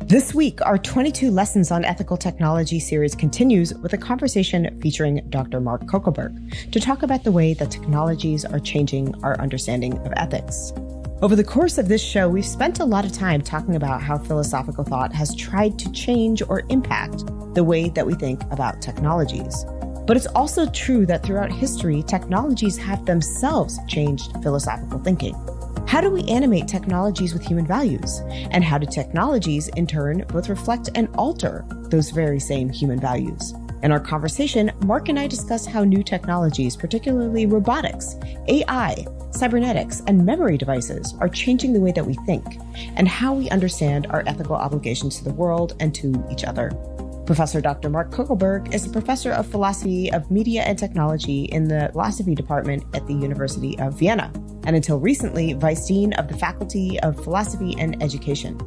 This week, our 22 Lessons on Ethical Technology series continues with a conversation featuring Dr. Mark Coeckelbergh to talk about the way that technologies are changing our understanding of ethics. Over the course of this show, we've spent a lot of time talking about how philosophical thought has tried to change or impact the way that we think about technologies. But it's also true that throughout history, technologies have themselves changed philosophical thinking. How do we animate technologies with human values? And how do technologies, in turn, both reflect and alter those very same human values? In our conversation, Mark and I discuss how new technologies, particularly robotics, AI, cybernetics, and memory devices, are changing the way that we think, and how we understand our ethical obligations to the world and to each other. Professor Dr. Mark Coeckelbergh is a professor of philosophy of media and technology in the philosophy department at the University of Vienna, and until recently, vice dean of the Faculty of Philosophy and Education.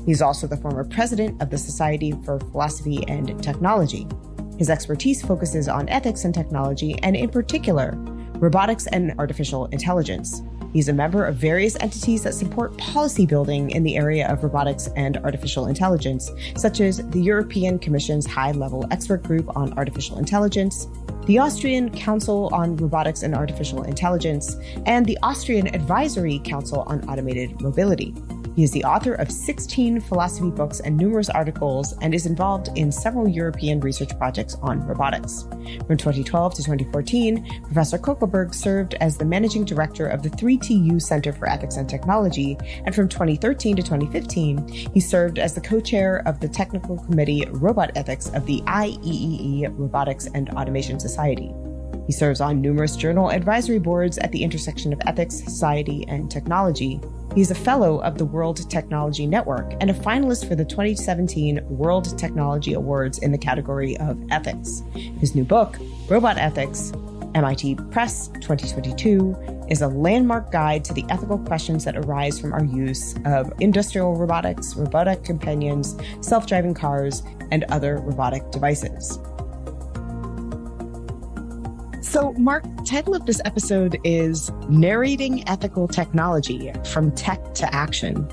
He's also the former president of the Society for Philosophy and Technology. His expertise focuses on ethics and technology, and in particular, robotics and artificial intelligence. He's a member of various entities that support policy building in the area of robotics and artificial intelligence, such as the European Commission's High-Level Expert Group on Artificial Intelligence, the Austrian Council on Robotics and Artificial Intelligence, and the Austrian Advisory Council on Automated Mobility. He is the author of 16 philosophy books and numerous articles, and is involved in several European research projects on robotics. From 2012 to 2014, Professor Coeckelbergh served as the managing director of the 3TU Center for Ethics and Technology, and from 2013 to 2015, he served as the co-chair of the technical committee Robot Ethics of the IEEE Robotics and Automation Society. He serves on numerous journal advisory boards at the intersection of ethics, society, and technology. He's a fellow of the World Technology Network and a finalist for the 2017 World Technology Awards in the category of ethics. His new book, Robot Ethics, MIT Press 2022, is a landmark guide to the ethical questions that arise from our use of industrial robotics, robotic companions, self-driving cars, and other robotic devices. So, Mark, the title of this episode is Narrating Ethical Technology from Tech to Action.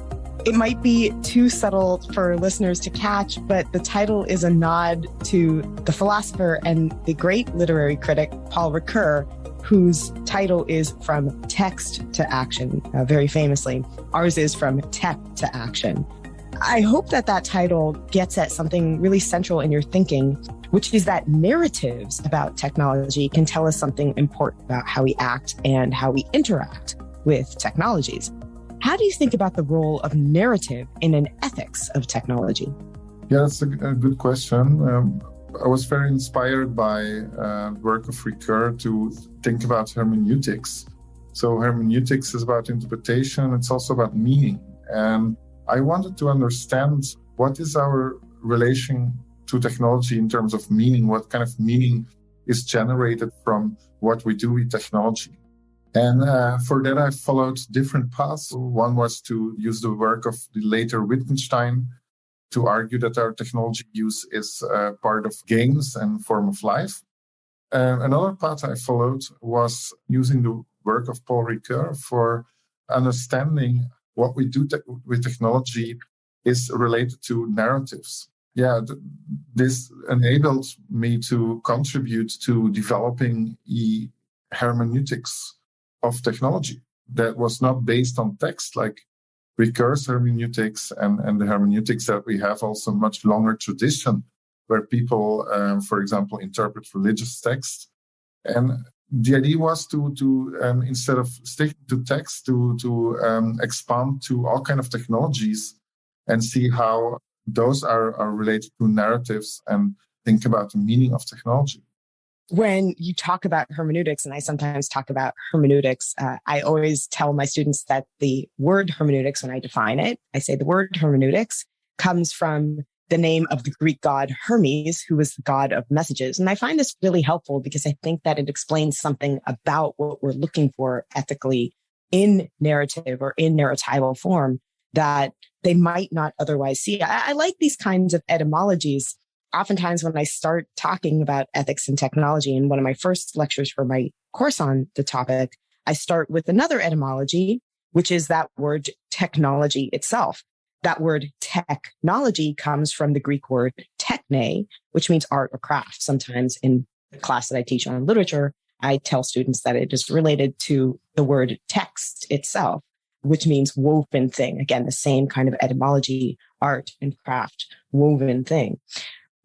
It might be too subtle for listeners to catch, but the title is a nod to the philosopher and the great literary critic, Paul Ricoeur, whose title is From Text to Action, very famously. Ours is From Tech to Action. I hope that title gets at something really central in your thinking, which is that narratives about technology can tell us something important about how we act and how we interact with technologies. How do you think about the role of narrative in an ethics of technology? Yeah, that's a good question. I was very inspired by the work of Ricoeur to think about hermeneutics. So hermeneutics is about interpretation. It's also about meaning. And I wanted to understand what is our relation to technology in terms of meaning, what kind of meaning is generated from what we do with technology. And for that, I followed different paths. One was to use the work of the later Wittgenstein to argue that our technology use is part of games and form of life. Another path I followed was using the work of Paul Ricoeur for understanding what we do with technology is related to narratives. Yeah, this enabled me to contribute to developing a hermeneutics of technology that was not based on text, like Ricoeur's hermeneutics and the hermeneutics that we have also much longer tradition, where people, for example, interpret religious texts. And the idea was to instead of sticking to text, to expand to all kinds of technologies and see how those are related to narratives and think about the meaning of technology. When you talk about hermeneutics, and I sometimes talk about hermeneutics, I always tell my students that the word hermeneutics, when I define it, I say the word hermeneutics comes from the name of the Greek god Hermes, who was the god of messages. And I find this really helpful because I think that it explains something about what we're looking for ethically in narrative or in narratival form that they might not otherwise see. I like these kinds of etymologies. Oftentimes when I start talking about ethics and technology in one of my first lectures for my course on the topic, I start with another etymology, which is that word technology itself. That word technology comes from the Greek word techne, which means art or craft. Sometimes in the class that I teach on literature, I tell students that it is related to the word text itself, which means woven thing. Again, the same kind of etymology, art and craft, woven thing.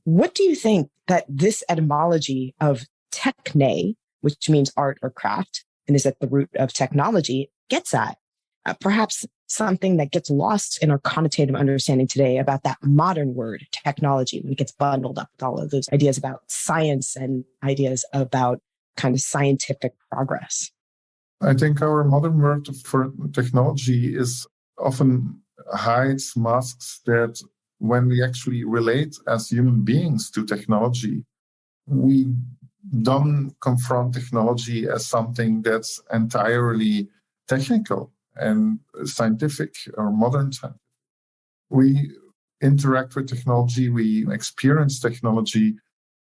What do you think that this etymology of techne, which means art or craft, and is at the root of technology, gets at? Perhaps something that gets lost in our connotative understanding today about that modern word, technology, when it gets bundled up with all of those ideas about science and ideas about kind of scientific progress. I think our modern word for technology is often hides, masks that when we actually relate as human beings to technology, we don't confront technology as something that's entirely technical and scientific or modern scientific. We interact with technology, we experience technology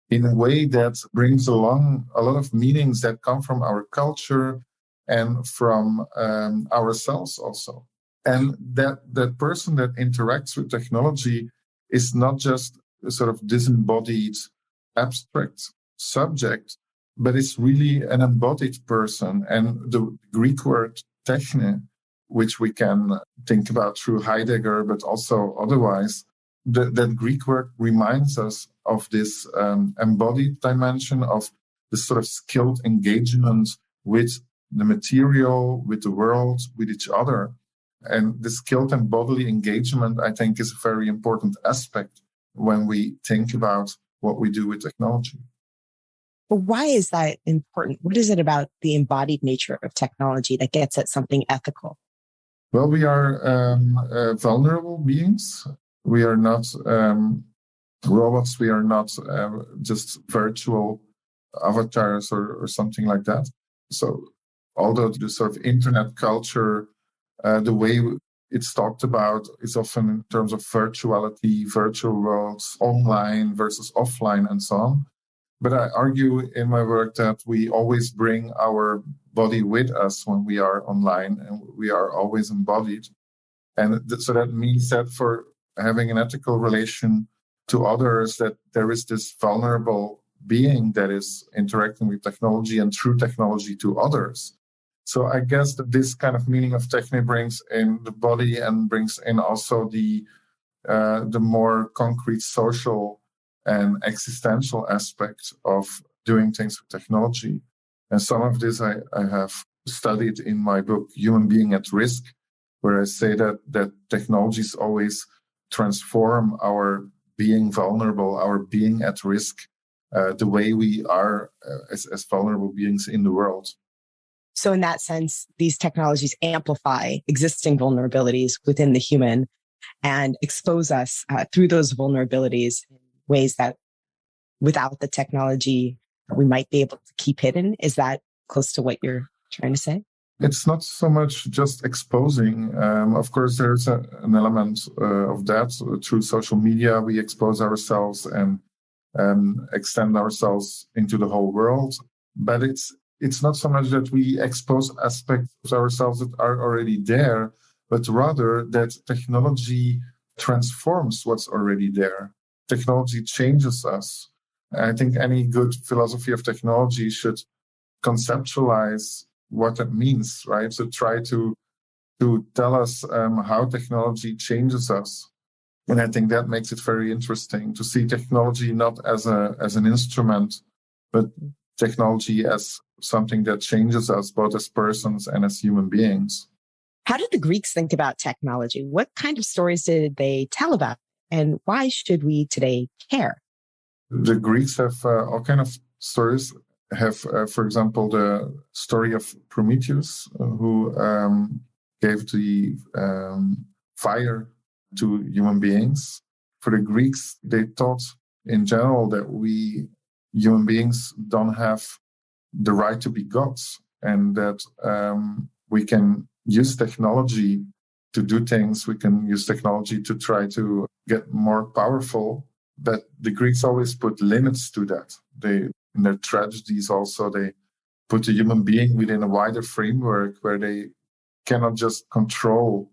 in a way that brings along a lot of meanings that come from our culture and from ourselves also. And that person that interacts with technology is not just a sort of disembodied, abstract subject, but it's really an embodied person. And the Greek word techne, which we can think about through Heidegger, but also otherwise, that Greek word reminds us of this embodied dimension of this sort of skilled engagement with the material, with the world, with each other. And the skilled and bodily engagement, I think, is a very important aspect when we think about what we do with technology. But why is that important? What is it about the embodied nature of technology that gets at something ethical? Well, we are vulnerable beings. We are not robots. We are not just virtual avatars or something like that. So although the sort of internet culture, the way it's talked about is often in terms of virtuality, virtual worlds, online versus offline and so on. But I argue in my work that we always bring our body with us when we are online, and we are always embodied. And so that means that for having an ethical relation to others, that there is this vulnerable being that is interacting with technology and through technology to others. So I guess that this kind of meaning of techne brings in the body and brings in also the more concrete social and existential aspect of doing things with technology. And some of this I have studied in my book, Human Being at Risk, where I say that technologies always transform our being vulnerable, our being at risk, the way we are as vulnerable beings in the world. So in that sense, these technologies amplify existing vulnerabilities within the human and expose us through those vulnerabilities in ways that without the technology, we might be able to keep hidden. Is that close to what you're trying to say? It's not so much just exposing. Of course, there's an element of that. Through social media, we expose ourselves and extend ourselves into the whole world. But it's not so much that we expose aspects of ourselves that are already there, but rather that technology transforms what's already there. Technology changes us. I think any good philosophy of technology should conceptualize what that means, right? So try to tell us how technology changes us. And I think that makes it very interesting to see technology not as an instrument, but technology as something that changes us both as persons and as human beings. How did the Greeks think about technology? What kind of stories did they tell about it? And why should we today care? The Greeks have all kind of stories. Have, for example, the story of Prometheus, who gave the fire to human beings. For the Greeks, they thought in general that we human beings don't have the right to be gods, and that we can use technology to do things. We can use technology to try to get more powerful. But the Greeks always put limits to that. In their tragedies also, they put the human being within a wider framework where they cannot just control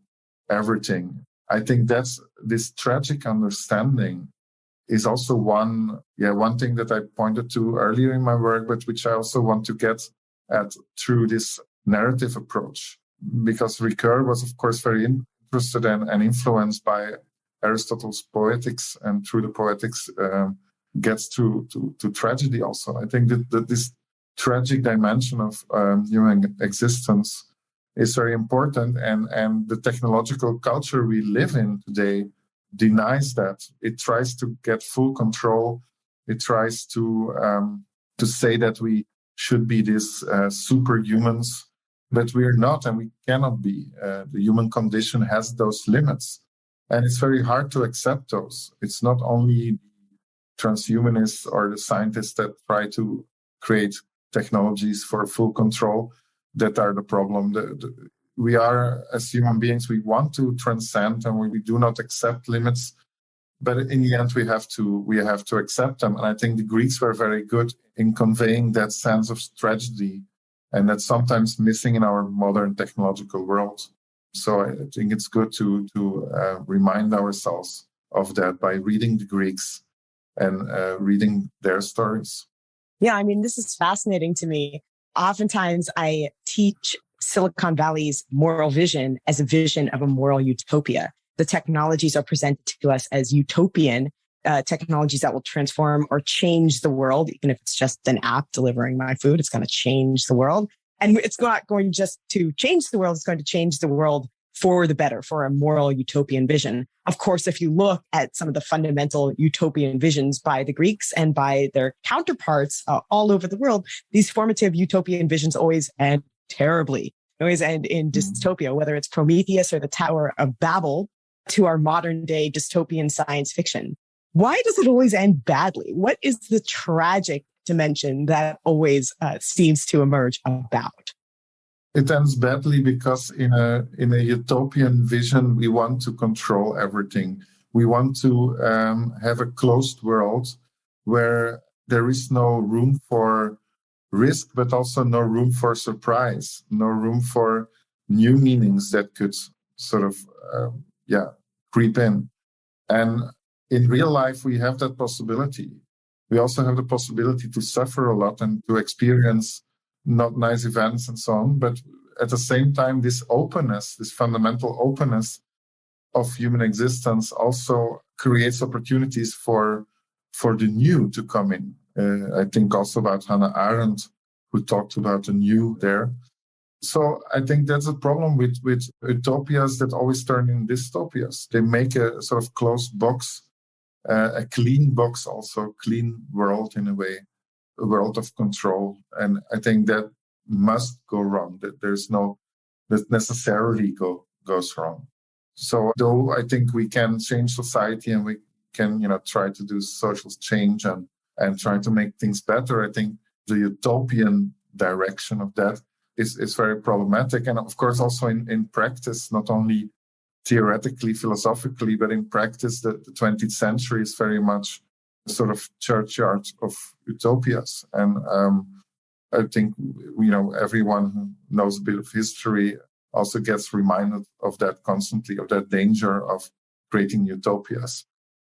everything I think that's this tragic understanding is also one thing that I pointed to earlier in my work, but which I also want to get at through this narrative approach. Because Ricoeur was, of course, very interested and influenced by Aristotle's Poetics, and through the Poetics gets to tragedy also. I think that this tragic dimension of human existence is very important, and the technological culture we live in today denies that. It tries to get full control. It tries to say that we should be these superhumans, but we're not, and we cannot be. The human condition has those limits, and it's very hard to accept those. It's not only transhumanists or the scientists that try to create technologies for full control that are the problem. We are, as human beings, we want to transcend, and we do not accept limits. But in the end, we have to accept them. And I think the Greeks were very good in conveying that sense of tragedy, and that's sometimes missing in our modern technological world. So I think it's good to remind ourselves of that by reading the Greeks and reading their stories. Yeah, I mean, this is fascinating to me. Oftentimes, I teach Silicon Valley's moral vision as a vision of a moral utopia. The technologies are presented to us as utopian technologies that will transform or change the world. Even if it's just an app delivering my food, it's going to change the world. And it's not going just to change the world, it's going to change the world for the better, for a moral utopian vision. Of course, if you look at some of the fundamental utopian visions by the Greeks and by their counterparts all over the world, these formative utopian visions always end terribly, always end in dystopia, whether it's Prometheus or the Tower of Babel to our modern day dystopian science fiction. Why does it always end badly? What is the tragic dimension that always seems to emerge about? It ends badly because in a utopian vision, we want to control everything. We want to have a closed world where there is no room for risk, but also no room for surprise, no room for new meanings that could sort of, creep in. And in real life, we have that possibility. We also have the possibility to suffer a lot and to experience not nice events and so on. But at the same time, this openness, this fundamental openness of human existence also creates opportunities for the new to come in. I think also about Hannah Arendt, who talked about the new there. So I think that's a problem with utopias that always turn in dystopias. They make a sort of closed box, a clean box, also clean world in a way, a world of control. And I think that must go wrong, that necessarily goes wrong. So though I think we can change society and we can, try to do social change and try to make things better, I think the utopian direction of that is very problematic. And of course, also in practice, not only theoretically, philosophically, but in practice, the 20th century is very much a sort of churchyard of utopias. And I think, everyone who knows a bit of history also gets reminded of that constantly, of that danger of creating utopias.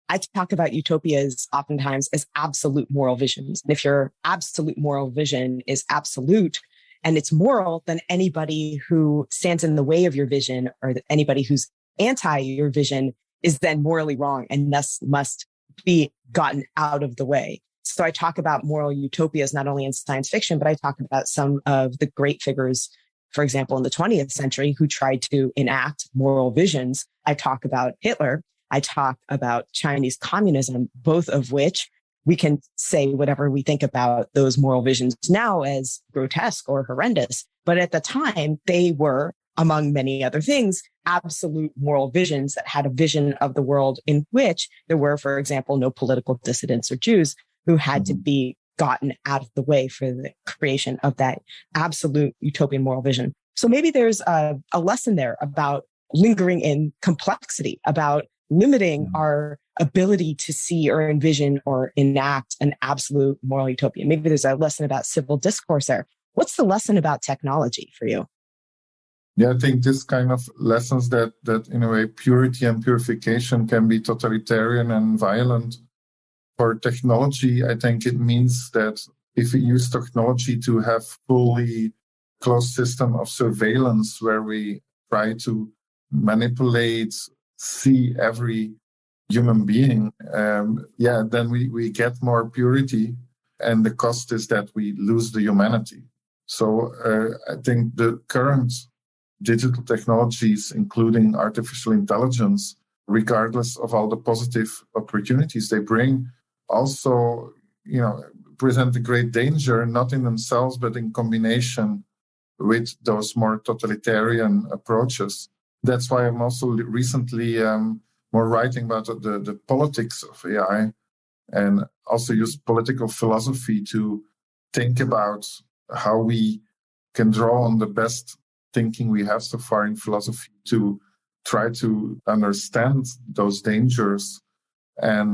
I talk about utopias oftentimes as absolute moral visions. And if your absolute moral vision is absolute and it's moral, then anybody who stands in the way of your vision or anybody who's anti your vision is then morally wrong and thus must be gotten out of the way. So I talk about moral utopias not only in science fiction, but I talk about some of the great figures, for example, in the 20th century who tried to enact moral visions. I talk about Hitler. I talk about Chinese communism, both of which we can say whatever we think about those moral visions now as grotesque or horrendous. But at the time, they were, among many other things, absolute moral visions that had a vision of the world in which there were, for example, no political dissidents or Jews who had to be gotten out of the way for the creation of that absolute utopian moral vision. So maybe there's a lesson there about lingering in complexity, about limiting our ability to see or envision or enact an absolute moral utopia. Maybe there's a lesson about civil discourse there. What's the lesson about technology for you? Yeah, I think this kind of lessons that in a way purity and purification can be totalitarian and violent. For technology, I think it means that if we use technology to have fully closed system of surveillance where we try to manipulate, see every human being, then we get more purity. And the cost is that we lose the humanity. So I think the current digital technologies, including artificial intelligence, regardless of all the positive opportunities they bring, also, present a great danger, not in themselves, but in combination with those more totalitarian approaches. That's why I'm also recently more writing about the politics of AI, and also use political philosophy to think about how we can draw on the best thinking we have so far in philosophy to try to understand those dangers and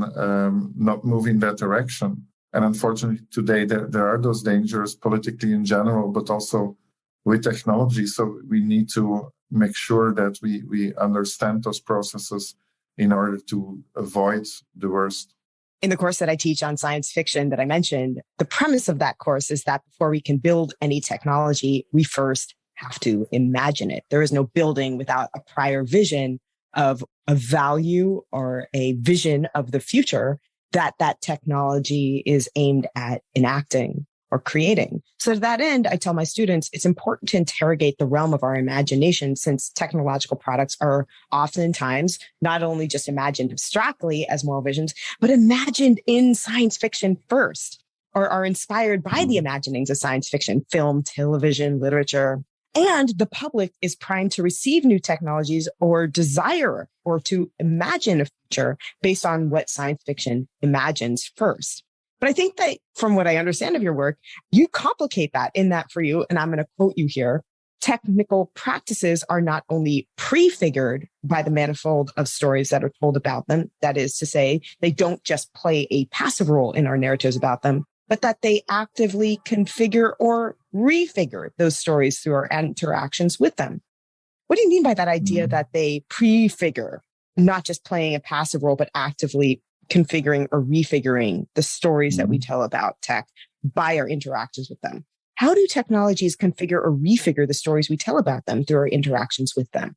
not move in that direction. And unfortunately, today there are those dangers politically in general, but also with technology. So we need to make sure that we understand those processes in order to avoid the worst. In the course that I teach on science fiction that I mentioned, the premise of that course is that before we can build any technology, we first have to imagine it. There is no building without a prior vision of a value or a vision of the future that technology is aimed at enacting or creating. So to that end, I tell my students, it's important to interrogate the realm of our imagination, since technological products are oftentimes not only just imagined abstractly as moral visions, but imagined in science fiction first, or are inspired by the imaginings of science fiction, film, television, literature. And the public is primed to receive new technologies or desire or to imagine a future based on what science fiction imagines first. But I think that from what I understand of your work, you complicate that in that for you, and I'm going to quote you here, technical practices are not only prefigured by the manifold of stories that are told about them. That is to say, they don't just play a passive role in our narratives about them, but that they actively configure or refigure those stories through our interactions with them. What do you mean by that idea that they prefigure, not just playing a passive role, but actively configuring or refiguring the stories that we tell about tech by our interactions with them? How do technologies configure or refigure the stories we tell about them through our interactions with them?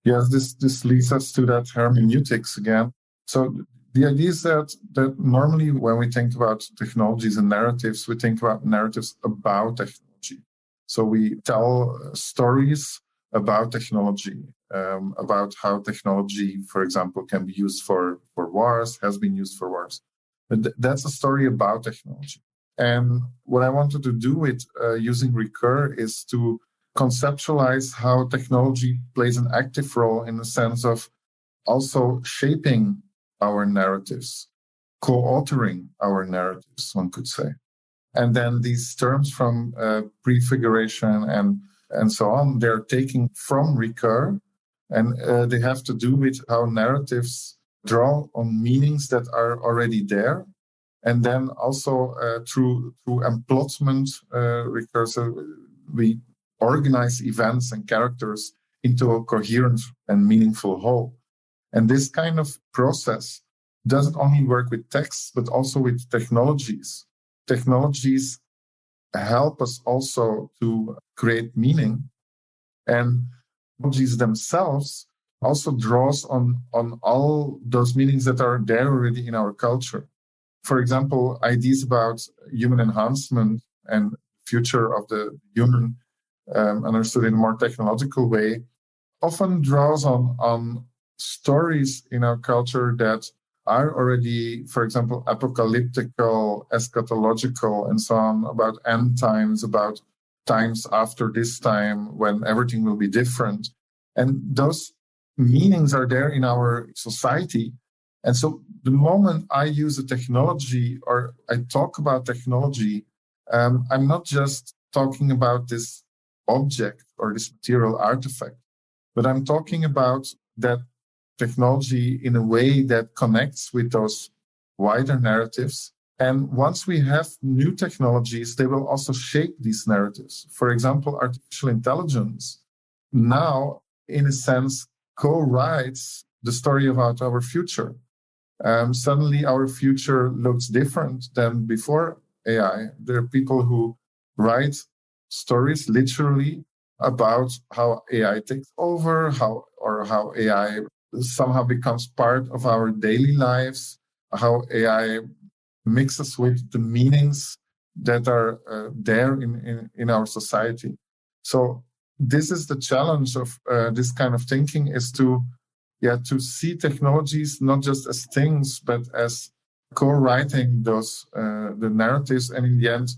Yes, this leads us to that hermeneutics again. So the idea is that normally when we think about technologies and narratives, we think about narratives about technology. So we tell stories about technology, about how technology, for example, can be used for wars, has been used for wars. But that's a story about technology. And what I wanted to do with using Recur is to conceptualize how technology plays an active role in the sense of also shaping our narratives, co-authoring our narratives, one could say. And then these terms from prefiguration and so on, they're taken from Recur, and they have to do with how narratives draw on meanings that are already there. And then also through Impotment, Recur, so we organize events and characters into a coherent and meaningful whole. And this kind of process doesn't only work with text, but also with technologies. Technologies help us also to create meaning. And technologies themselves also draws on all those meanings that are there already in our culture. For example, ideas about human enhancement and future of the human understood in a more technological way often draws on stories in our culture that are already, for example, apocalyptical, eschatological, and so on, about end times, about times after this time when everything will be different. And those meanings are there in our society. And so the moment I use a technology or I talk about technology, I'm not just talking about this object or this material artifact, but I'm talking about that technology in a way that connects with those wider narratives. And once we have new technologies, they will also shape these narratives. For example, artificial intelligence now, in a sense, co-writes the story about our future. Suddenly, our future looks different than before AI. There are people who write stories literally about how AI takes over, how AI somehow becomes part of our daily lives, how AI mixes with the meanings that are there in our society. So this is the challenge of this kind of thinking, is to see technologies not just as things, but as co-writing those the narratives, and in the end,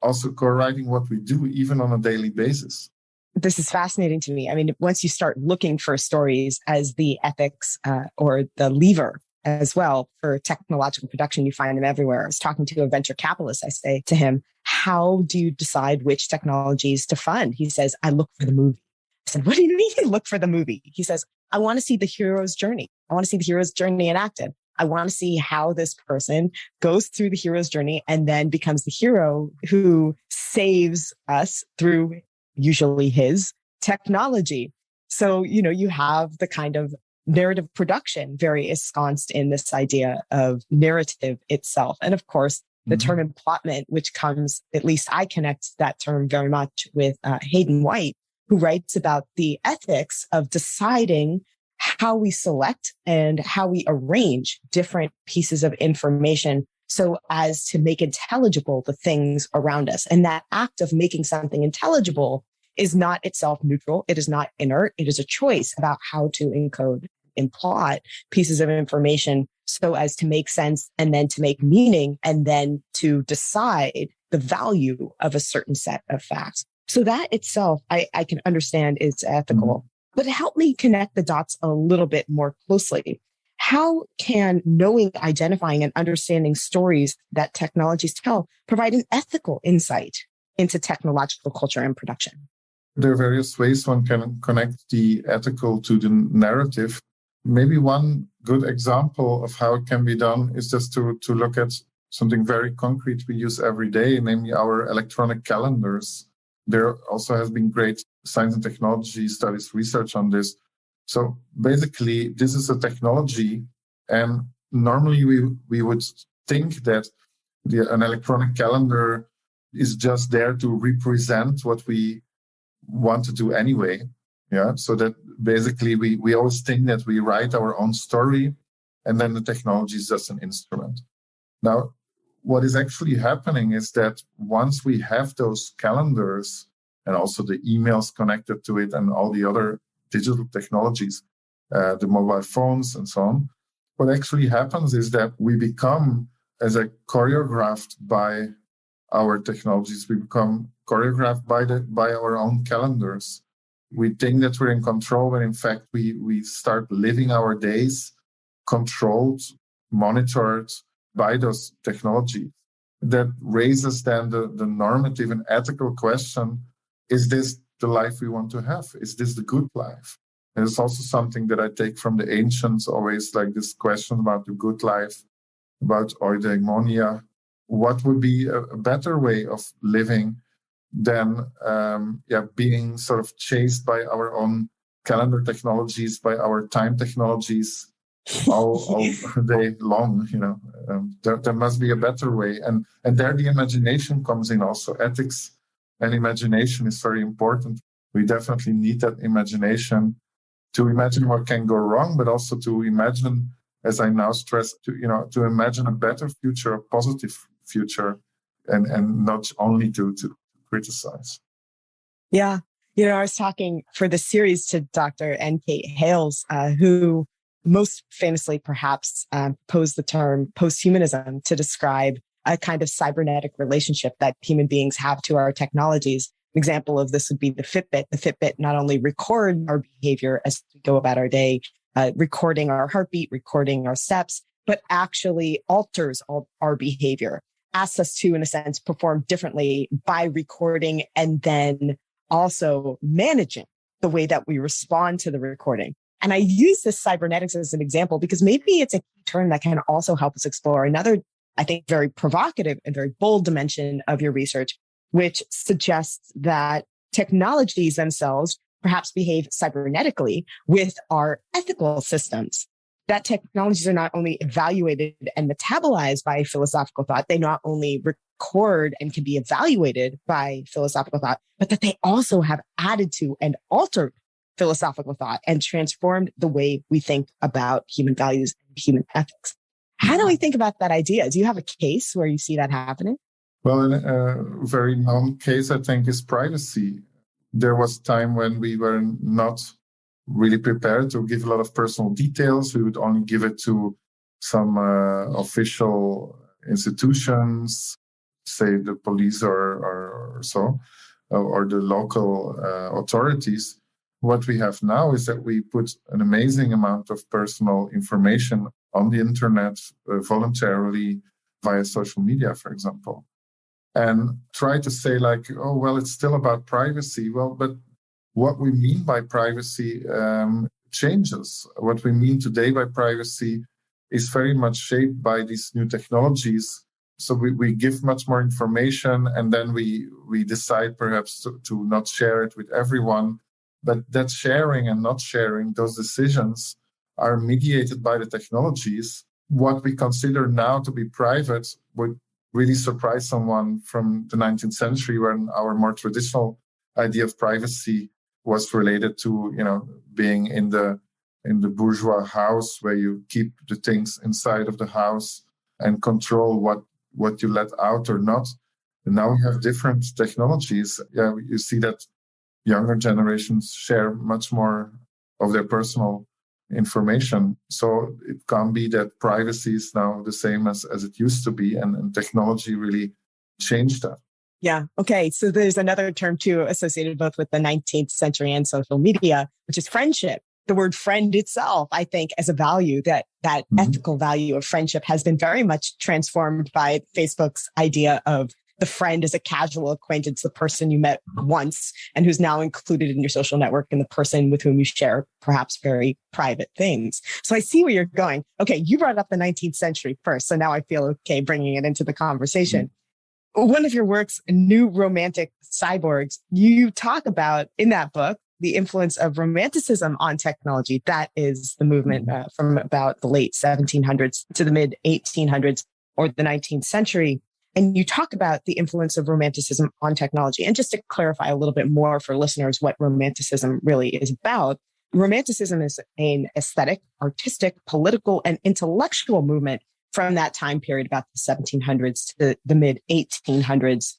also co-writing what we do, even on a daily basis. This is fascinating to me. I mean, once you start looking for stories as the ethics or the lever as well for technological production, you find them everywhere. I was talking to a venture capitalist. I say to him, how do you decide which technologies to fund? He says, I look for the movie. I said, what do you mean you look for the movie? He says, I want to see the hero's journey. I want to see the hero's journey enacted. I want to see how this person goes through the hero's journey and then becomes the hero who saves us through usually his technology. So, you have the kind of narrative production very ensconced in this idea of narrative itself. And of course, the term impotment, which comes, at least I connect that term very much with Hayden White, who writes about the ethics of deciding how we select and how we arrange different pieces of information so as to make intelligible the things around us. And that act of making something intelligible is not itself neutral. It is not inert. It is a choice about how to encode and plot pieces of information so as to make sense and then to make meaning and then to decide the value of a certain set of facts. So that itself, I can understand is ethical. But help me connect the dots a little bit more closely. How can knowing, identifying, and understanding stories that technologies tell provide an ethical insight into technological culture and production? There are various ways one can connect the ethical to the narrative. Maybe one good example of how it can be done is just to look at something very concrete we use every day, namely our electronic calendars. There also has been great science and technology studies research on this. So basically, this is a technology, and normally we would think that an electronic calendar is just there to represent what we want to do anyway. Yeah. So that basically we always think that we write our own story, and then the technology is just an instrument. Now, what is actually happening is that once we have those calendars and also the emails connected to it and all the other digital technologies, the mobile phones and so on, what actually happens is that we become, as a choreographed by our technologies, we become choreographed by our own calendars. We think that we're in control, when in fact we start living our days controlled, monitored by those technologies. That raises then the normative and ethical question, is this the life we want to have? Is this the good life? And it's also something that I take from the ancients, always like this question about the good life, about eudaimonia. What would be a better way of living than being sort of chased by our own calendar technologies, by our time technologies, all day long? There must be a better way, and there the imagination comes in also. Ethics and imagination is very important. We definitely need that imagination to imagine what can go wrong, but also to imagine, as I now stress, to imagine a better future, a positive future, and not only to criticize. Yeah. I was talking for the series to Dr. N. Kate Hales, who most famously perhaps posed the term posthumanism to describe a kind of cybernetic relationship that human beings have to our technologies. An example of this would be the Fitbit. The Fitbit not only records our behavior as we go about our day, recording our heartbeat, recording our steps, but actually alters our behavior, asks us to, in a sense, perform differently by recording and then also managing the way that we respond to the recording. And I use this cybernetics as an example because maybe it's a key term that can also help us explore another, I think, very provocative and very bold dimension of your research, which suggests that technologies themselves perhaps behave cybernetically with our ethical systems. That technologies are not only evaluated and metabolized by philosophical thought, they not only record and can be evaluated by philosophical thought, but that they also have added to and altered philosophical thought and transformed the way we think about human values and human ethics. How do we think about that idea? Do you have a case where you see that happening? Well, a very known case, I think, is privacy. There was a time when we were not really prepared to give a lot of personal details. We would only give it to some official institutions, say the police or so, or the local authorities. What we have now is that we put an amazing amount of personal information on the internet voluntarily via social media, for example, and try to say like, oh, well, it's still about privacy. Well, but what we mean by privacy changes. What we mean today by privacy is very much shaped by these new technologies. So we give much more information, and then we decide perhaps to not share it with everyone. But that sharing and not sharing, those decisions are mediated by the technologies. What we consider now to be private would really surprise someone from the 19th century, when our more traditional idea of privacy was related to, being in the bourgeois house, where you keep the things inside of the house and control what you let out or not. And now we have different technologies. Yeah, you see that younger generations share much more of their personal information. So it can't be that privacy is now the same as it used to be, and technology really changed that. Yeah. Okay. So there's another term too associated both with the 19th century and social media, which is friendship. The word friend itself, I think, as a value, that ethical value of friendship has been very much transformed by Facebook's idea of the friend as a casual acquaintance, the person you met once and who's now included in your social network, and the person with whom you share perhaps very private things. So I see where you're going. Okay, you brought up the 19th century first, so now I feel okay bringing it into the conversation. One of your works, New Romantic Cyborgs, you talk about in that book the influence of Romanticism on technology. That is the movement from about the late 1700s to the mid 1800s or the 19th century. And you talk about the influence of Romanticism on technology. And just to clarify a little bit more for listeners what Romanticism really is about, Romanticism is an aesthetic, artistic, political, and intellectual movement from that time period, about the 1700s to the mid 1800s,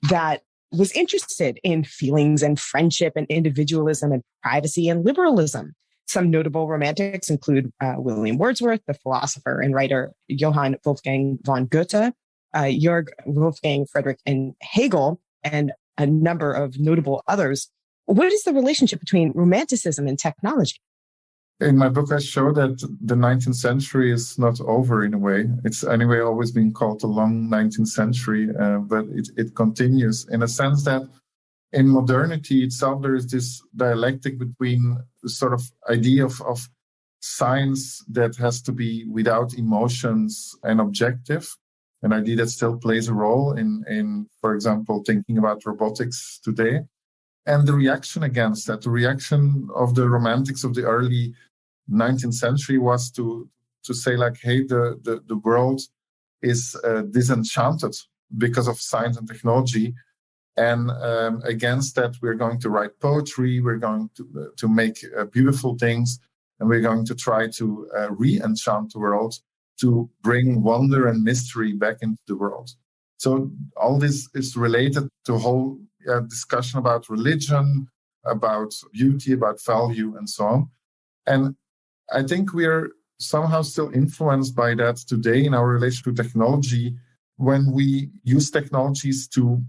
that was interested in feelings and friendship and individualism and privacy and liberalism. Some notable romantics include William Wordsworth, the philosopher and writer Johann Wolfgang von Goethe, Georg Wolfgang Friedrich and Hegel, and a number of notable others. What is the relationship between Romanticism and technology? In my book, I show that the 19th century is not over in a way. It's anyway always been called the long 19th century, but it continues in a sense that in modernity itself, there is this dialectic between the sort of idea of science that has to be without emotions and objective, an idea that still plays a role in, for example, thinking about robotics today. And the reaction against that, the reaction of the romantics of the early 19th century was to say like, hey, the world is disenchanted because of science and technology. And against that, we're going to write poetry, we're going to make beautiful things, and we're going to try to re-enchant the world, to bring wonder and mystery back into the world. So all this is related to a whole discussion about religion, about beauty, about value, and so on. And I think we are somehow still influenced by that today in our relation to technology, when we use technologies to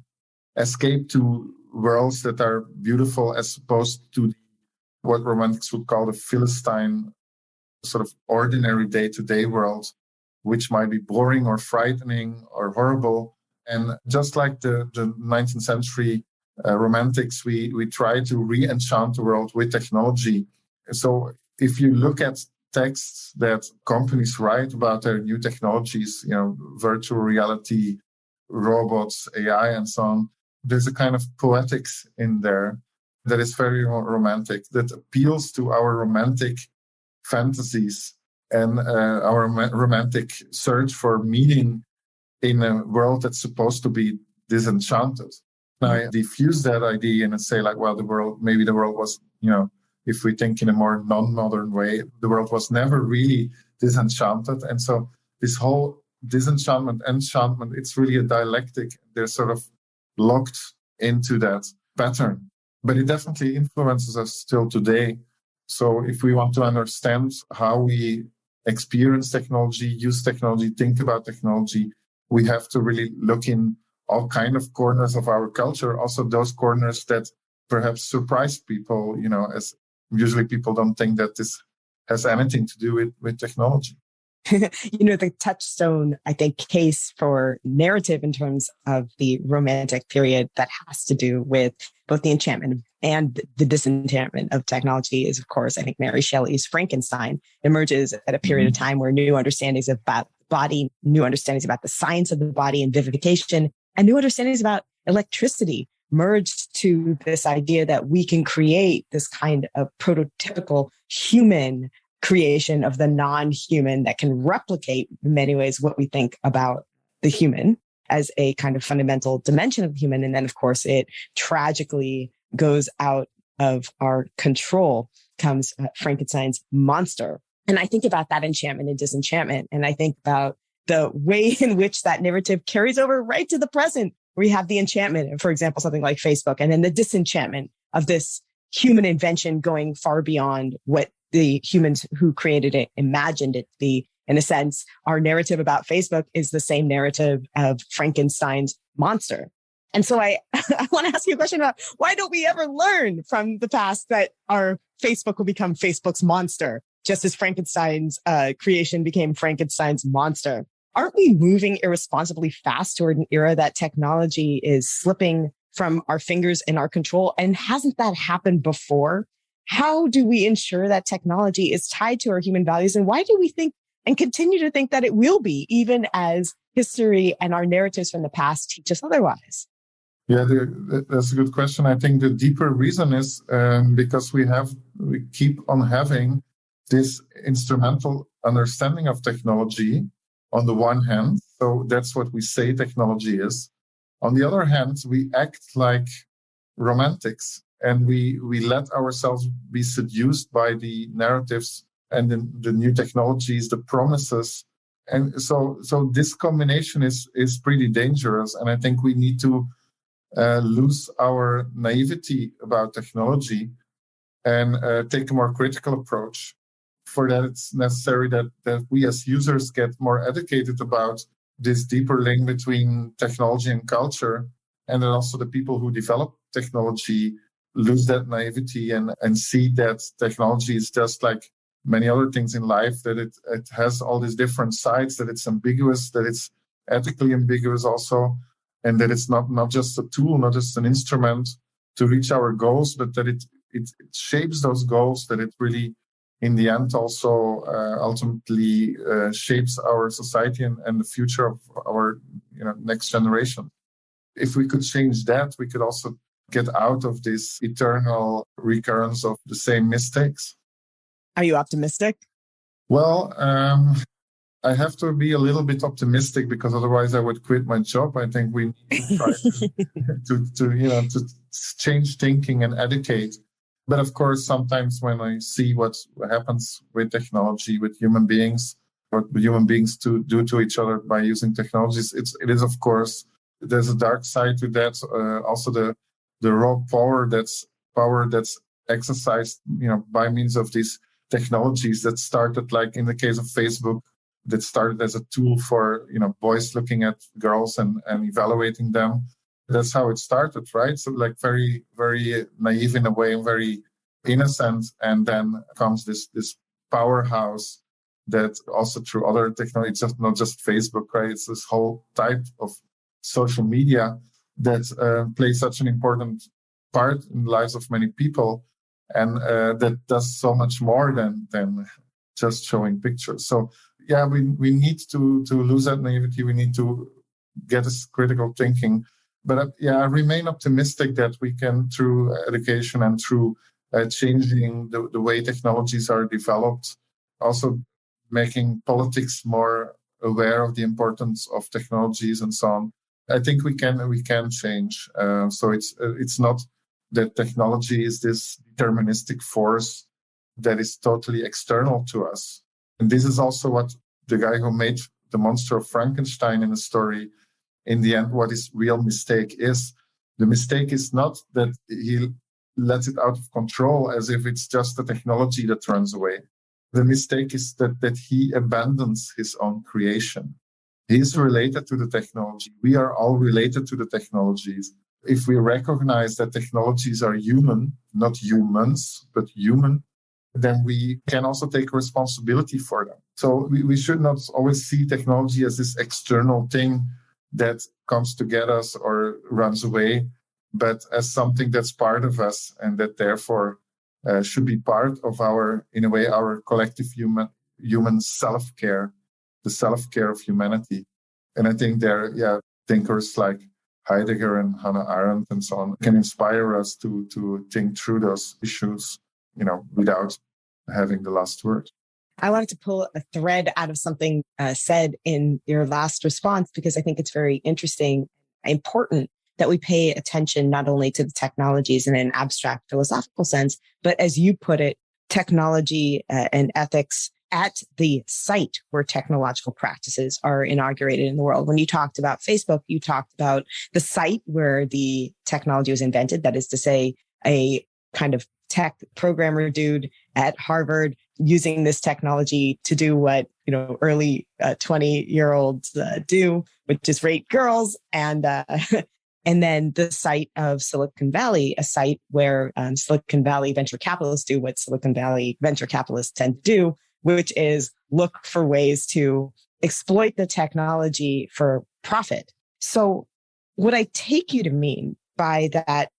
escape to worlds that are beautiful, as opposed to what romantics would call the Philistine sort of ordinary day-to-day world, which might be boring or frightening or horrible. And just like the 19th century romantics, we try to re-enchant the world with technology. So if you look at texts that companies write about their new technologies, virtual reality, robots, AI, and so on, there's a kind of poetics in there that is very romantic, that appeals to our romantic fantasies and our romantic search for meaning in a world that's supposed to be disenchanted. And I diffuse that idea and say like, well, maybe the world was, if we think in a more non-modern way, the world was never really disenchanted. And so this whole disenchantment, enchantment, it's really a dialectic. They're sort of locked into that pattern. But it definitely influences us still today. So if we want to understand how we experience technology, use technology, think about technology, we have to really look in all kind of corners of our culture, also those corners that perhaps surprise people, as usually people don't think that this has anything to do with technology. The touchstone, I think, case for narrative in terms of the Romantic period that has to do with both the enchantment and the disenchantment of technology is, of course, I think Mary Shelley's Frankenstein emerges at a period of time where new understandings about the body, new understandings about the science of the body and vivification, and new understandings about electricity merged to this idea that we can create this kind of prototypical human creation of the non-human that can replicate in many ways what we think about the human as a kind of fundamental dimension of the human. And then, of course, it tragically goes out of our control, comes Frankenstein's monster. And I think about that enchantment and disenchantment. And I think about the way in which that narrative carries over right to the present. We have the enchantment, for example, something like Facebook, and then the disenchantment of this human invention going far beyond what the humans who created it imagined it to be. In a sense, our narrative about Facebook is the same narrative of Frankenstein's monster. And so I want to ask you a question about why don't we ever learn from the past that our Facebook will become Facebook's monster, just as Frankenstein's creation became Frankenstein's monster? Aren't we moving irresponsibly fast toward an era that technology is slipping from our fingers and our control? And hasn't that happened before? How do we ensure that technology is tied to our human values? And why do we think and continue to think that it will be, even as history and our narratives from the past teach us otherwise? Yeah, that's a good question. I think the deeper reason is because we keep on having this instrumental understanding of technology on the one hand. So that's what we say technology is. On the other hand, we act like romantics and we let ourselves be seduced by the narratives and the new technologies, the promises. And so this combination is pretty dangerous. And I think we need to lose our naivety about technology and take a more critical approach. For that, it's necessary that we as users get more educated about this deeper link between technology and culture, and then also the people who develop technology lose that naivety and see that technology is just like many other things in life, that it has all these different sides, that it's ambiguous, that it's ethically ambiguous also, and that it's not just a tool, not just an instrument to reach our goals, but that it shapes those goals, that it really in the end also ultimately shapes our society and the future of our next generation. If we could change that, we could also get out of this eternal recurrence of the same mistakes. Are you optimistic? Well, I have to be a little bit optimistic because otherwise I would quit my job. I think we need to try to change thinking and educate. But of course, sometimes when I see what happens with technology, with human beings, what human beings do to each other by using technologies, it is of course, there's a dark side to that. Also the raw power that's exercised, by means of these technologies that started, like in the case of Facebook, that started as a tool for, boys looking at girls and evaluating them. That's how it started, right? So like very, very naive in a way, and very innocent. And then comes this powerhouse that also through other technology, it's just not just Facebook, right? It's this whole type of social media that plays such an important part in the lives of many people. And that does so much more than just showing pictures. So yeah, we need to lose that naivety. We need to get this critical thinking. But I remain optimistic that we can, through education and through changing the way technologies are developed, also making politics more aware of the importance of technologies and so on. I think we can change. So it's not that technology is this deterministic force that is totally external to us. And this is also what the guy who made the monster of Frankenstein in the story, in the end, what his real mistake is. The mistake is not that he lets it out of control as if it's just the technology that runs away. The mistake is that he abandons his own creation. He's related to the technology. We are all related to the technologies. If we recognize that technologies are human, not humans, but human, then we can also take responsibility for them. So we should not always see technology as this external thing that comes to get us or runs away, but as something that's part of us and that therefore should be part of our collective human self-care, the self-care of humanity. And I think thinkers like Heidegger and Hannah Arendt and so on can inspire us to think through those issues, without having the last word. I wanted to pull a thread out of something said in your last response, because I think it's very interesting, important that we pay attention not only to the technologies in an abstract philosophical sense, but as you put it, technology and ethics at the site where technological practices are inaugurated in the world. When you talked about Facebook, you talked about the site where the technology was invented. That is to say, a kind of tech programmer dude at Harvard using this technology to do what, early 20-year-olds do, which is rape girls. And then the site of Silicon Valley, a site where Silicon Valley venture capitalists do what Silicon Valley venture capitalists tend to do, which is look for ways to exploit the technology for profit. So what I take you to mean by that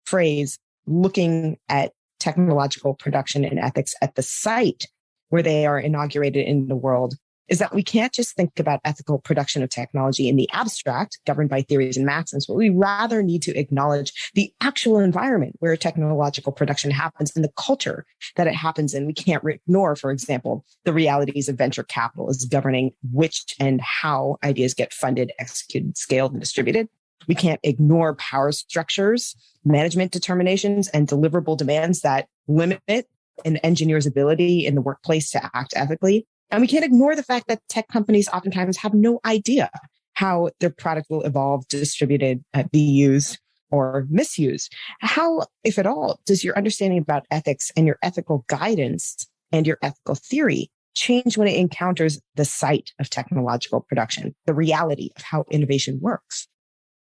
phrase, looking at technological production and ethics at the site where they are inaugurated in the world, is that we can't just think about ethical production of technology in the abstract, governed by theories and maxims, but we rather need to acknowledge the actual environment where technological production happens and the culture that it happens in. We can't ignore, for example, the realities of venture capital as governing which and how ideas get funded, executed, scaled, and distributed. We can't ignore power structures, management determinations, and deliverable demands that limit an engineer's ability in the workplace to act ethically. And we can't ignore the fact that tech companies oftentimes have no idea how their product will evolve, distributed, be used, or misused. How, if at all, does your understanding about ethics and your ethical guidance and your ethical theory change when it encounters the site of technological production, the reality of how innovation works?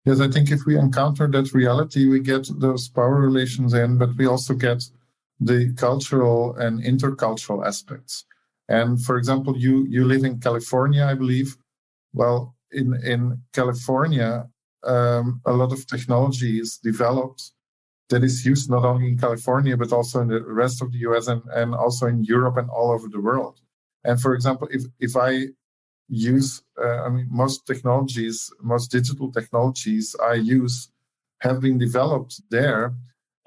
Yes, I think if we encounter that reality, we get those power relations in, but we also get the cultural and intercultural aspects. And for example, you live in California, I believe. Well, in California, a lot of technology is developed that is used not only in California, but also in the rest of the US and also in Europe and all over the world. And for example, if I use, most technologies, most digital technologies I use have been developed there.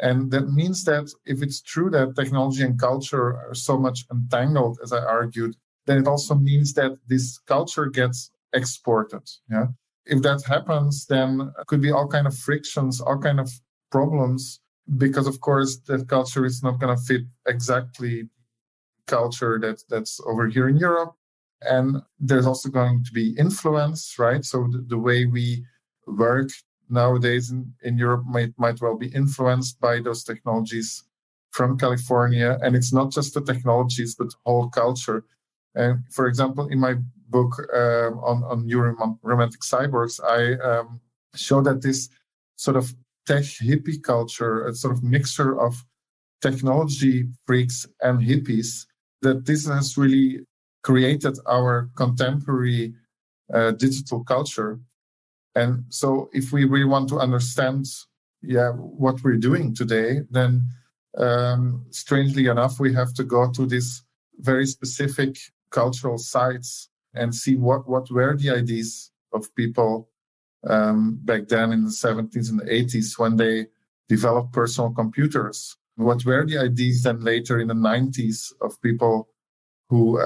And that means that if it's true that technology and culture are so much entangled, as I argued, then it also means that this culture gets exported. Yeah. If that happens, then it could be all kind of frictions, all kind of problems, because of course that culture is not going to fit exactly culture that's over here in Europe. And there's also going to be influence, right? So the way we work nowadays in Europe might well be influenced by those technologies from California. And it's not just the technologies, but the whole culture. And for example, in my book on new romantic cyborgs, I show that this sort of tech hippie culture, a sort of mixture of technology freaks and hippies, that this has really created our contemporary digital culture. And so if we really want to understand what we're doing today, then strangely enough, we have to go to these very specific cultural sites and see what were the ideas of people back then in the 70s and the 80s when they developed personal computers. What were the ideas then later in the 90s of people who,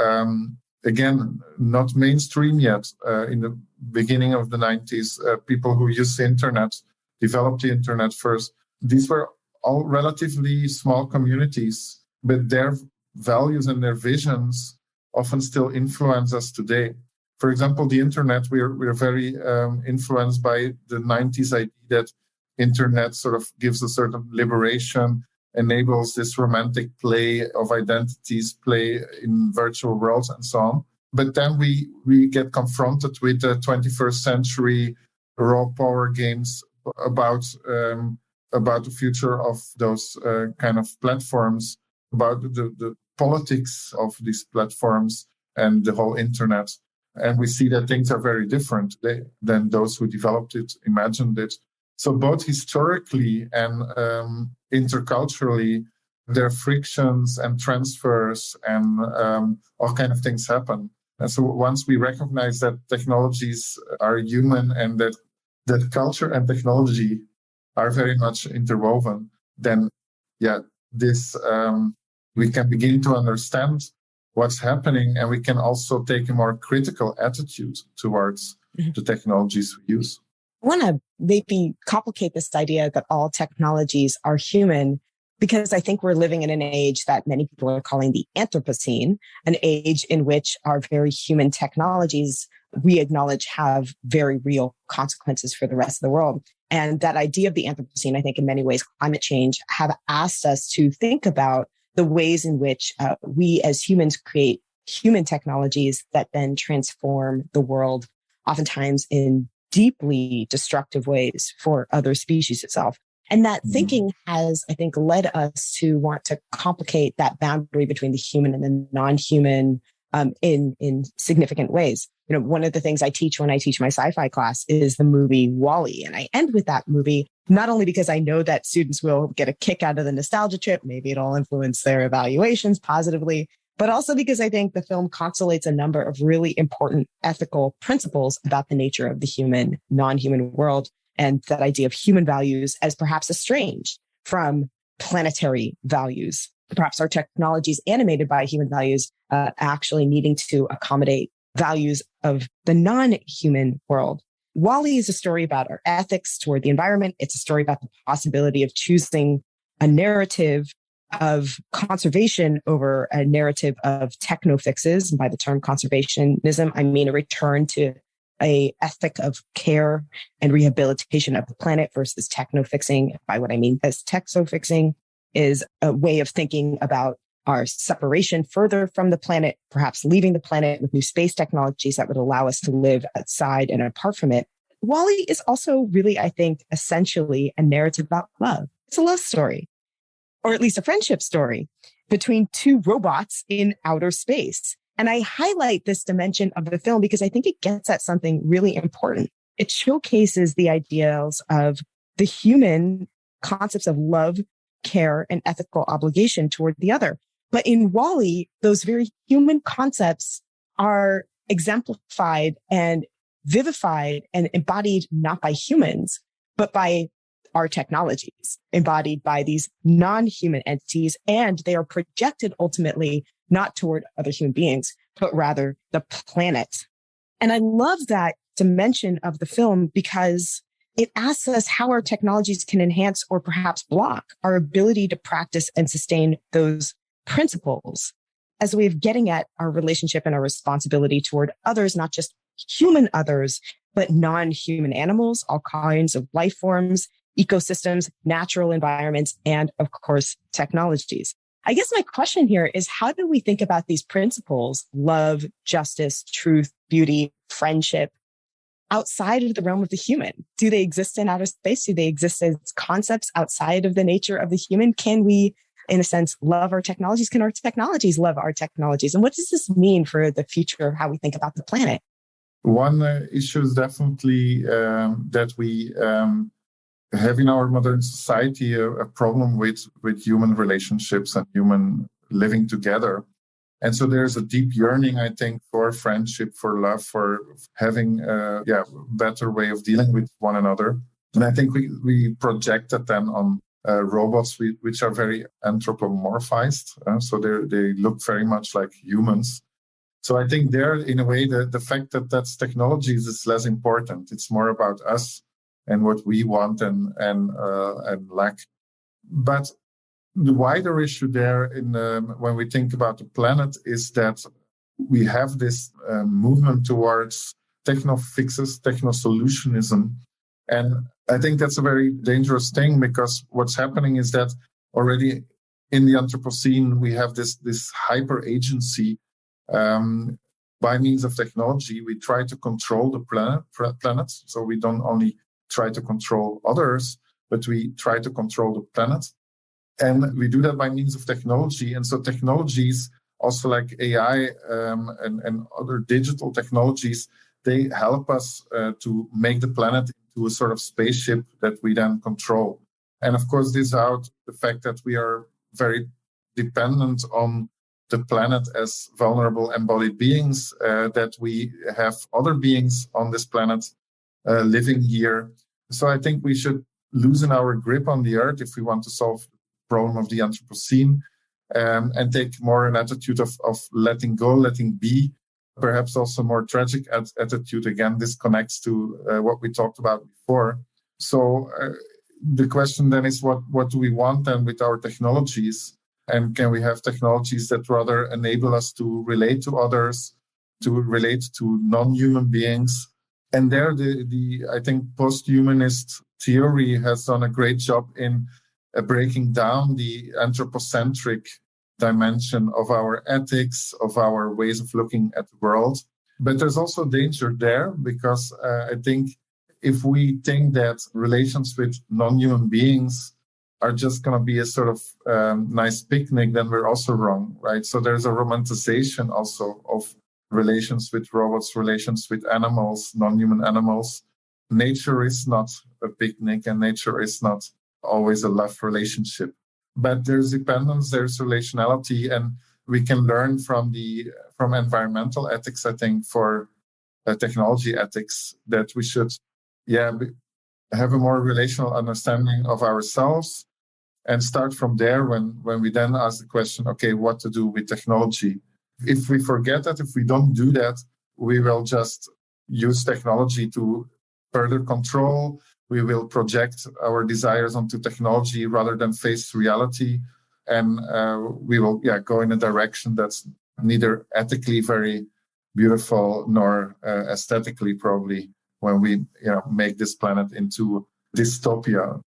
again, not mainstream yet, in the beginning of the 90s, people who used the internet, developed the internet first. These were all relatively small communities, but their values and their visions often still influence us today. For example, the internet, we're very influenced by the 90s idea that internet sort of gives a certain liberation, enables this romantic play of identities, play in virtual worlds and so on. But then we get confronted with the 21st century raw power games about the future of those kind of platforms, about the politics of these platforms and the whole internet. And we see that things are very different than those who developed it, imagined it. So both historically and interculturally, there are frictions and transfers and all kind of things happen. And so once we recognize that technologies are human and that culture and technology are very much interwoven, then this we can begin to understand what's happening, and we can also take a more critical attitude towards the technologies we use. I want to maybe complicate this idea that all technologies are human, because I think we're living in an age that many people are calling the Anthropocene, an age in which our very human technologies, we acknowledge, have very real consequences for the rest of the world. And that idea of the Anthropocene, I think in many ways, climate change have asked us to think about the ways in which we as humans create human technologies that then transform the world, oftentimes in deeply destructive ways for other species itself. And that thinking has, I think, led us to want to complicate that boundary between the human and the non-human in significant ways. You know, one of the things I teach when I teach my sci-fi class is the movie WALL-E. And I end with that movie, not only because I know that students will get a kick out of the nostalgia trip, maybe it'll influence their evaluations positively, but also because I think the film consolates a number of really important ethical principles about the nature of the human, non-human world, and that idea of human values as perhaps estranged from planetary values. Perhaps our technologies animated by human values actually needing to accommodate values of the non-human world. WALL-E is a story about our ethics toward the environment. It's a story about the possibility of choosing a narrative of conservation over a narrative of technofixes. And by the term conservationism, I mean a return to an ethic of care and rehabilitation of the planet versus technofixing. By what I mean as technofixing is a way of thinking about our separation further from the planet, perhaps leaving the planet with new space technologies that would allow us to live outside and apart from it. WALL-E is also really, I think, essentially a narrative about love. It's a love story, or at least a friendship story between two robots in outer space. And I highlight this dimension of the film because I think it gets at something really important. It showcases the ideals of the human concepts of love, care, and ethical obligation toward the other. But in WALL-E, those very human concepts are exemplified and vivified and embodied not by humans, but by our technologies, embodied by these non-human entities. And they are projected ultimately not toward other human beings, but rather the planet. And I love that dimension of the film because it asks us how our technologies can enhance or perhaps block our ability to practice and sustain those principles as a way of getting at our relationship and our responsibility toward others, not just human others, but non-human animals, all kinds of life forms, ecosystems, natural environments, and of course, technologies. I guess my question here is, how do we think about these principles, love, justice, truth, beauty, friendship, outside of the realm of the human? Do they exist in outer space? Do they exist as concepts outside of the nature of the human? Can we, in a sense, love our technologies? Can our technologies love our technologies? And what does this mean for the future of how we think about the planet? One issue is definitely that we have in our modern society a problem with human relationships and human living together. And so there's a deep yearning, I think, for friendship, for love, for having better way of dealing with one another. And I think we project that then on robots, which are very anthropomorphized. So they look very much like humans. So I think there, in a way, the fact that that's technologies is less important. It's more about us and what we want and lack. But the wider issue there when we think about the planet is that we have this movement towards techno-fixes, techno-solutionism. And I think that's a very dangerous thing, because what's happening is that already in the Anthropocene, we have this hyper agency. By means of technology, we try to control the planet. So we don't only try to control others, but we try to control the planet. And we do that by means of technology. And so technologies, also like AI and other digital technologies, they help us to make the planet into a sort of spaceship that we then control. And of course, this out the fact that we are very dependent on the planet as vulnerable embodied beings, that we have other beings on this planet living here. So I think we should loosen our grip on the earth if we want to solve the problem of the Anthropocene, and take more an attitude of letting go, letting be, perhaps also more tragic attitude. Again, this connects to what we talked about before. So the question then is, what do we want then with our technologies? And can we have technologies that rather enable us to relate to others, to relate to non-human beings? And there, I think posthumanist theory has done a great job in breaking down the anthropocentric dimension of our ethics, of our ways of looking at the world. But there's also danger there, because I think if we think that relations with non-human beings are just going to be a sort of nice picnic, then we're also wrong, right? So there's a romanticization also of relations with robots, relations with animals, non-human animals. Nature is not a picnic, and nature is not always a love relationship. But there's dependence, there's relationality, and we can learn from environmental ethics, I think, for technology ethics, that we should have a more relational understanding of ourselves, and start from there when we then ask the question, okay, what to do with technology? If we forget that, if we don't do that, we will just use technology to further control. We will project our desires onto technology rather than face reality. And we will go in a direction that's neither ethically very beautiful nor aesthetically probably, when we make this planet into dystopia.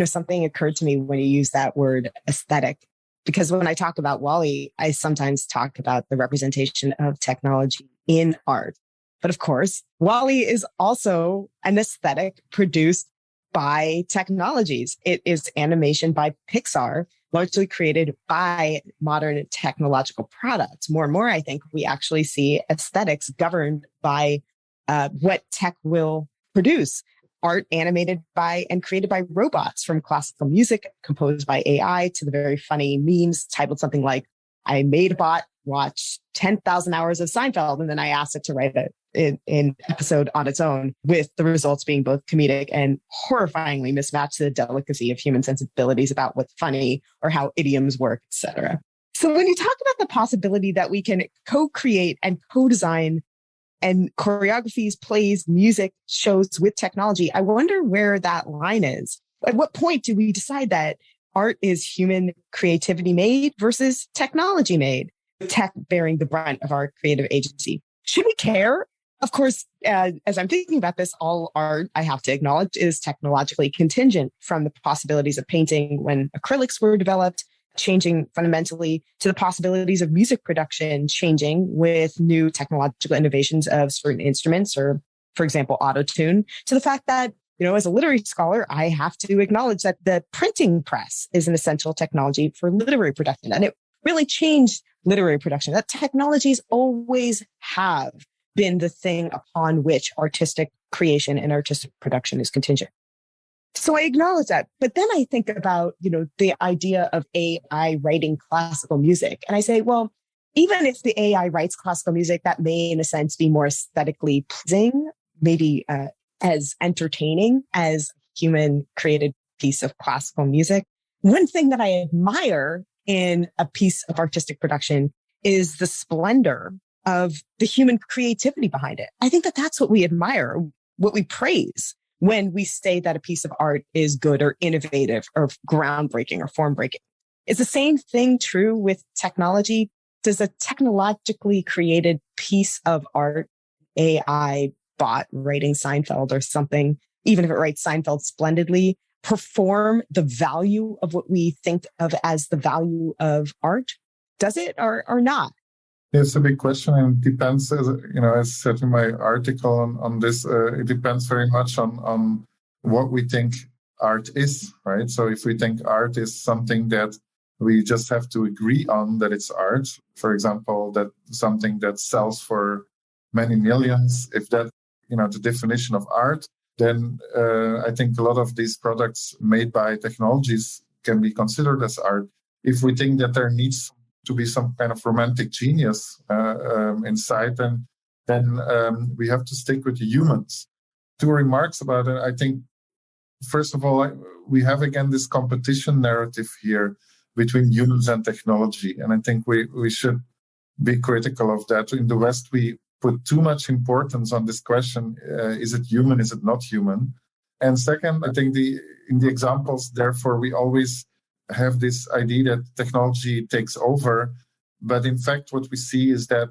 Something occurred to me when you use that word aesthetic, because when I talk about WALL-E, I sometimes talk about the representation of technology in art. But of course, WALL-E is also an aesthetic produced by technologies. It is animation by Pixar, largely created by modern technological products. More and more, I think we actually see aesthetics governed by what tech will produce. Art animated by and created by robots, from classical music composed by AI to the very funny memes titled something like, I made a bot watch 10,000 hours of Seinfeld, and then I asked it to write an episode on its own, with the results being both comedic and horrifyingly mismatched to the delicacy of human sensibilities about what's funny or how idioms work, etc. So when you talk about the possibility that we can co-create and co-design and choreographies, plays, music, shows with technology, I wonder where that line is. At what point do we decide that art is human creativity made versus technology made, tech bearing the brunt of our creative agency? Should we care? Of course, as I'm thinking about this, all art, I have to acknowledge, is technologically contingent, from the possibilities of painting when acrylics were developed, changing fundamentally, to the possibilities of music production changing with new technological innovations of certain instruments, or, for example, auto-tune, to the fact that, as a literary scholar, I have to acknowledge that the printing press is an essential technology for literary production. And it really changed literary production. That technologies always have been the thing upon which artistic creation and artistic production is contingent. So I acknowledge that. But then I think about, the idea of AI writing classical music. And I say, well, even if the AI writes classical music, that may, in a sense, be more aesthetically pleasing, maybe as entertaining as human created piece of classical music. One thing that I admire in a piece of artistic production is the splendor of the human creativity behind it. I think that that's what we admire, what we praise when we say that a piece of art is good or innovative or groundbreaking or form breaking. Is the same thing true with technology? Does a technologically created piece of art, AI bot writing Seinfeld or something, even if it writes Seinfeld splendidly, perform the value of what we think of as the value of art? Does it or not? It's a big question, and it depends, as said in my article on this, it depends very much on what we think art is, right? So if we think art is something that we just have to agree on that it's art, for example, that something that sells for many millions, if that, the definition of art, then I think a lot of these products made by technologies can be considered as art. If we think that there needs to be some kind of romantic genius inside, then we have to stick with the humans. 2 remarks about it. I think, first of all, we have again this competition narrative here between humans and technology. And I think we should be critical of that. In the West, we put too much importance on this question. Is it human? Is it not human? And second, I think in the examples, therefore, we always have this idea that technology takes over. But in fact, what we see is that,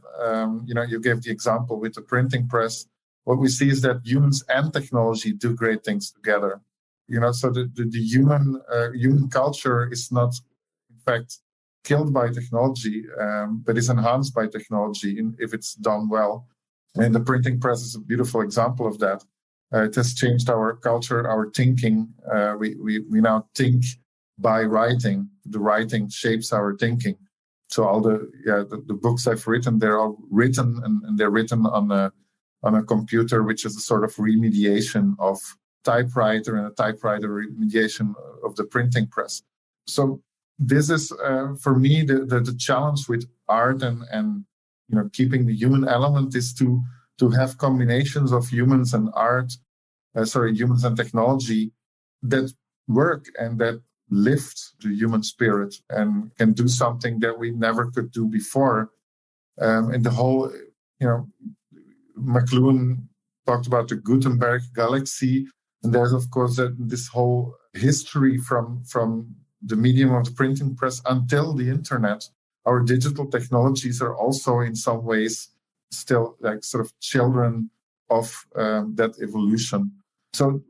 you gave the example with the printing press. What we see is that humans and technology do great things together. So the human culture is not, in fact, killed by technology, but is enhanced by technology if it's done well. And the printing press is a beautiful example of that. It has changed our culture, our thinking. We now think by writing. The writing shapes our thinking. So all the books I've written, they're all written and they're written on a computer, which is a sort of remediation of typewriter and a typewriter remediation of the printing press. So this is, for me, the challenge with art and keeping the human element is to have combinations of humans and humans and technology that work and that lift the human spirit and can do something that we never could do before. And the whole, McLuhan talked about the Gutenberg galaxy, and there's of course this whole history from the medium of the printing press until the internet. Our digital technologies are also in some ways still like sort of children of that evolution. So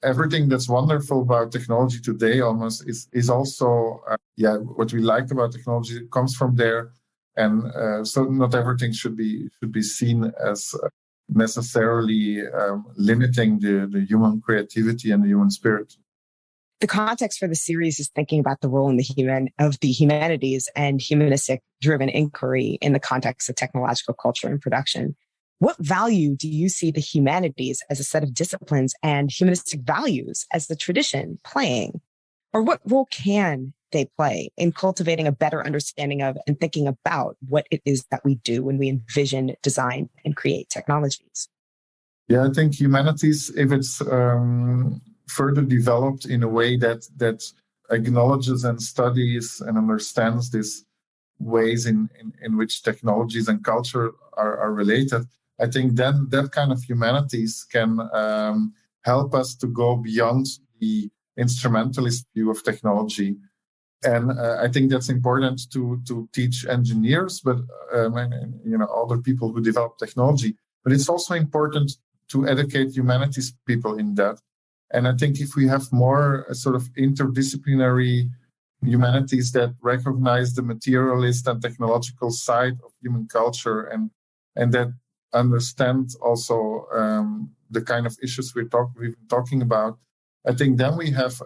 everything that's wonderful about technology today almost is also, what we like about technology comes from there. And so not everything should be seen as necessarily limiting the human creativity and the human spirit. The context for the series is thinking about the role of the humanities and humanistic-driven inquiry in the context of technological culture and production. What value do you see the humanities as a set of disciplines and humanistic values as the tradition playing? Or what role can they play in cultivating a better understanding of and thinking about what it is that we do when we envision, design, and create technologies? Yeah, I think humanities, if it's further developed in a way that acknowledges and studies and understands these ways in which technologies and culture are related, I think then that kind of humanities can help us to go beyond the instrumentalist view of technology. And I think that's important to teach engineers, but other people who develop technology. But it's also important to educate humanities people in that. And I think if we have more sort of interdisciplinary humanities that recognize the materialist and technological side of human culture and that understand also the kind of issues we've been talking about, I think then we have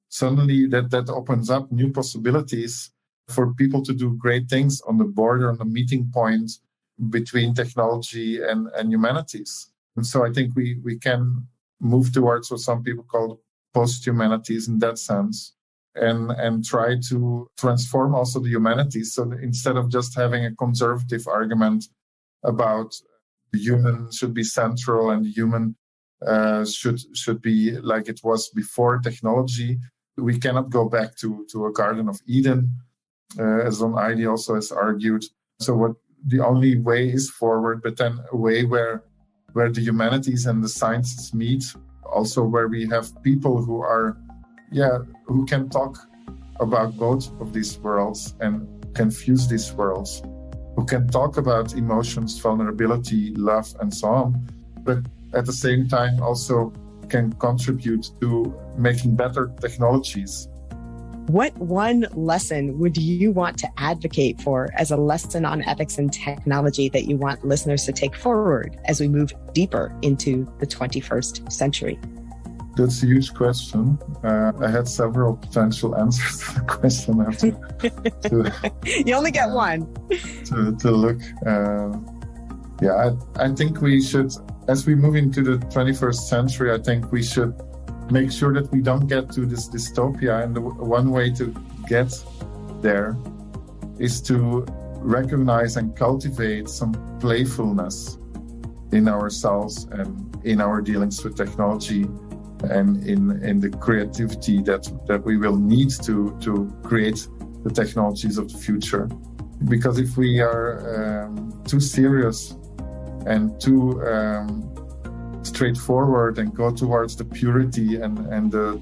suddenly that opens up new possibilities for people to do great things on the border, on the meeting point between technology and humanities. And so I think we can move towards what some people call post-humanities in that sense. and try to transform also the humanities. So instead of just having a conservative argument about the human should be central and the human should be like it was before technology, we cannot go back to a Garden of Eden, as an idea also has argued. So what the only way is forward, but then a way where the humanities and the sciences meet, also where we have people who can talk about both of these worlds and can fuse these worlds, who can talk about emotions, vulnerability, love, and so on, but at the same time also can contribute to making better technologies. What one lesson would you want to advocate for as a lesson on ethics and technology that you want listeners to take forward as we move deeper into the 21st century? That's a huge question. I had several potential answers to the question. I have to you only get one. To look. I think we should, as we move into the 21st century, I think we should make sure that we don't get to this dystopia. And the one way to get there is to recognize and cultivate some playfulness in ourselves and in our dealings with technology, and in the creativity that we will need to create the technologies of the future. Because if we are too serious and too straightforward and go towards the purity and the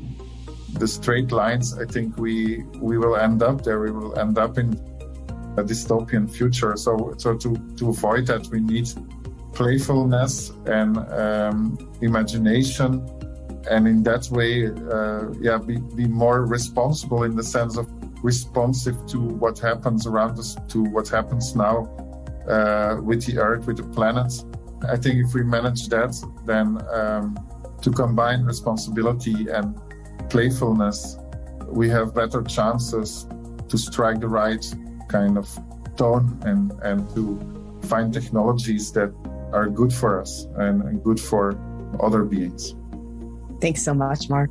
straight lines, I think we will end up there. We will end up in a dystopian future. So to avoid that, we need playfulness and imagination. And in that way, be more responsible in the sense of responsive to what happens around us, to what happens now with the Earth, with the planet. I think if we manage that, then to combine responsibility and playfulness, we have better chances to strike the right kind of tone and to find technologies that are good for us and good for other beings. Thanks so much, Mark.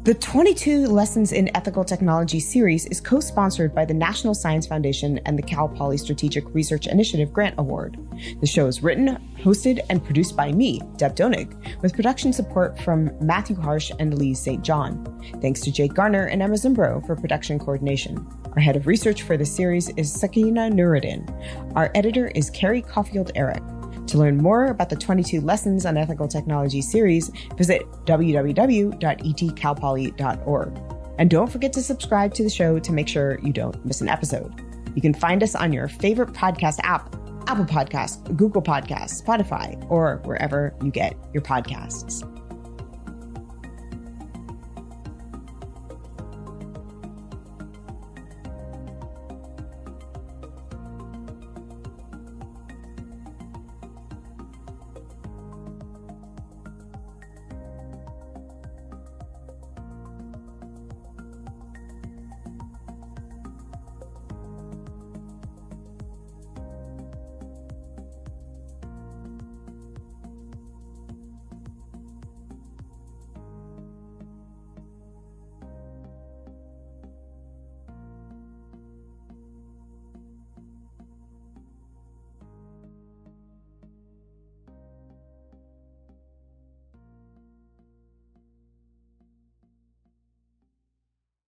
The 22 Lessons in Ethical Technology series is co-sponsored by the National Science Foundation and the Cal Poly Strategic Research Initiative Grant Award. The show is written, hosted, and produced by me, Deb Donig, with production support from Matthew Harsh and Lee St. John. Thanks to Jake Garner and Emma Zimbro for production coordination. Our head of research for the series is Sakina Nuruddin. Our editor is Carrie Caulfield-Eric. To learn more about the 22 Lessons on Ethical Technology series, visit www.etcalpoly.org. And don't forget to subscribe to the show to make sure you don't miss an episode. You can find us on your favorite podcast app, Apple Podcasts, Google Podcasts, Spotify, or wherever you get your podcasts.